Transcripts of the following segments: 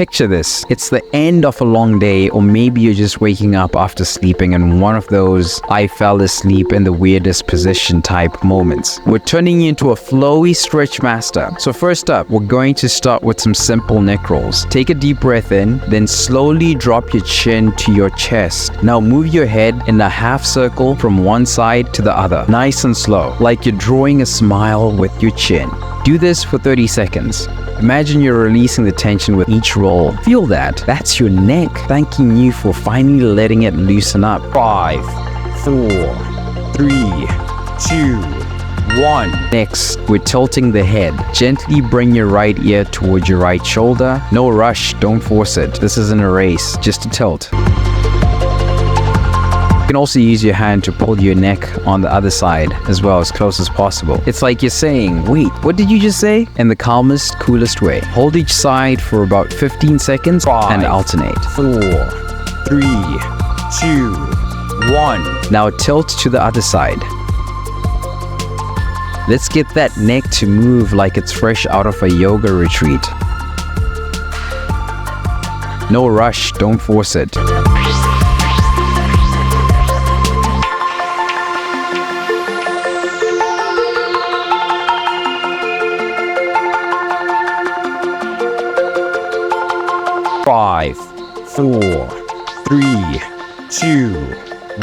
Picture this. It's the end of a long day, or maybe you're just waking up after sleeping in one of those I fell asleep in the weirdest position type moments. We're turning you into a flowy stretch master. So first up, we're going to start with some simple neck rolls. Take a deep breath in, then slowly drop your chin to your chest. Now move your head in a half circle from one side to the other. Nice and slow, like you're drawing a smile with your chin. Do this for 30 seconds. Imagine you're releasing the tension with each roll. Feel that. That's your neck thanking you for finally letting it loosen up. 5, 4, 3, 2, 1. Next, we're tilting the head. Gently bring your right ear towards your right shoulder. No rush, don't force it. This isn't a race, just a tilt. You can also use your hand to pull your neck on the other side as well, as close as possible. It's like you're saying, wait, what did you just say? In the calmest, coolest way. Hold each side for about 15 seconds 5, and alternate. 4, 3, 2, 1. Now tilt to the other side. Let's get that neck to move like it's fresh out of a yoga retreat. No rush, don't force it. Five, 4, 3, 2,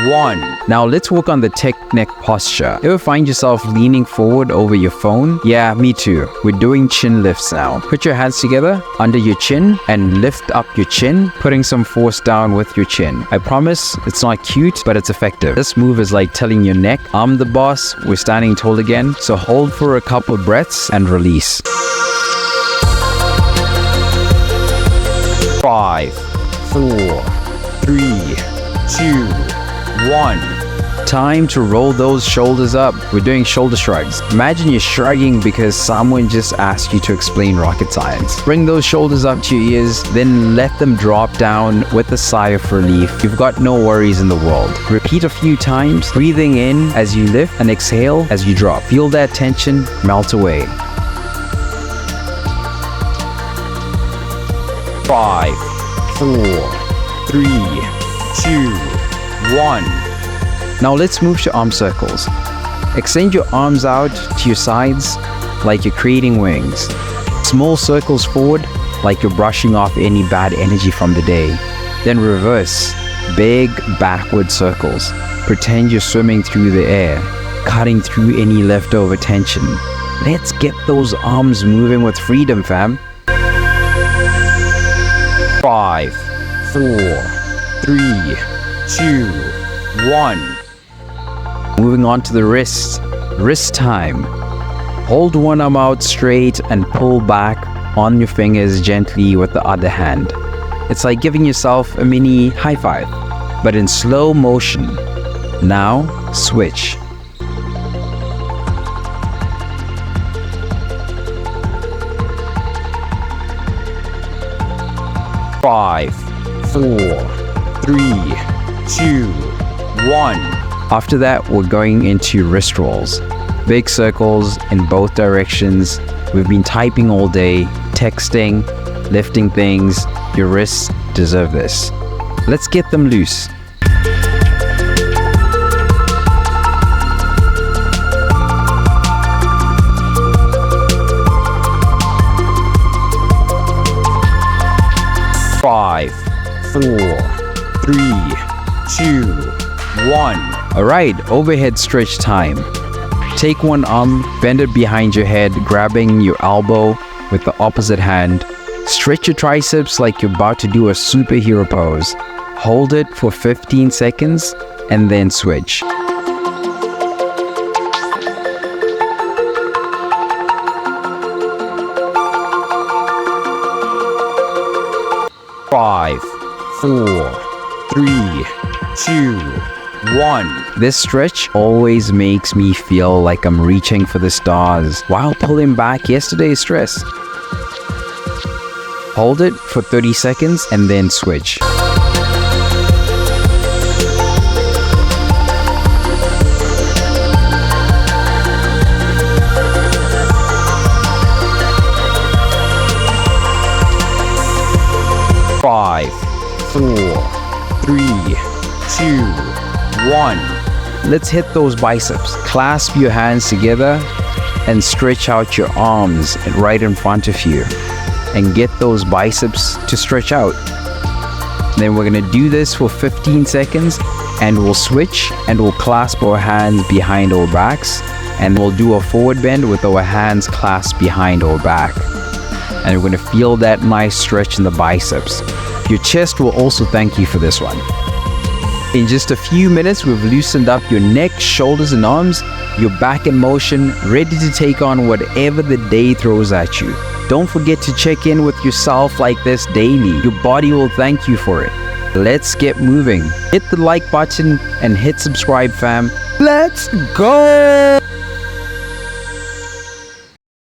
1. Now let's work on the tech neck posture. Ever find yourself leaning forward over your phone? Yeah, me too. We're doing chin lifts now. Put your hands together under your chin and lift up your chin, putting some force down with your chin. I promise it's not cute, but it's effective. This move is like telling your neck, I'm the boss, we're standing tall again. So hold for a couple breaths and release. 5, 4, 3, 2, 1. Time to roll those shoulders up. We're doing shoulder shrugs. Imagine you're shrugging because someone just asked you to explain rocket science. Bring those shoulders up to your ears, then let them drop down with a sigh of relief. You've got no worries in the world. Repeat a few times, breathing in as you lift and exhale as you drop. Feel that tension melt away. 5, 4, 3, 2, 1. Now let's move to arm circles. Extend your arms out to your sides like you're creating wings. Small circles forward like you're brushing off any bad energy from the day. Then reverse, big backward circles. Pretend you're swimming through the air, cutting through any leftover tension. Let's get those arms moving with freedom, fam. 5, 4, 3, 2, 1. Moving on to the wrists. Wrist time. Hold one arm out straight and pull back on your fingers gently with the other hand. It's like giving yourself a mini high five, but in slow motion. Now, switch. 5, 4, 3, 2, 1. After that, we're going into wrist rolls. Big circles in both directions. We've been typing all day, texting, lifting things. Your wrists deserve this. Let's get them loose. Five, 4, 3, 2, 1. Alright, overhead stretch time. Take one arm, bend it behind your head, grabbing your elbow with the opposite hand. Stretch your triceps like you're about to do a superhero pose. Hold it for 15 seconds and then switch. Five, 4, 3, 2, 1. This stretch always makes me feel like I'm reaching for the stars while pulling back yesterday's stress. Hold it for 30 seconds and then switch. 4, 3, 2, 1. Let's hit those biceps. Clasp your hands together and stretch out your arms right in front of you and get those biceps to stretch out. Then we're going to do this for 15 seconds and we'll switch and we'll clasp our hands behind our backs and we'll do a forward bend with our hands clasped behind our back. And we're going to feel that nice stretch in the biceps. Your chest will also thank you for this one. In just a few minutes, we've loosened up your neck, shoulders, and arms. You're back in motion, ready to take on whatever the day throws at you. Don't forget to check in with yourself like this daily. Your body will thank you for it. Let's get moving. Hit the like button and hit subscribe, fam. Let's go!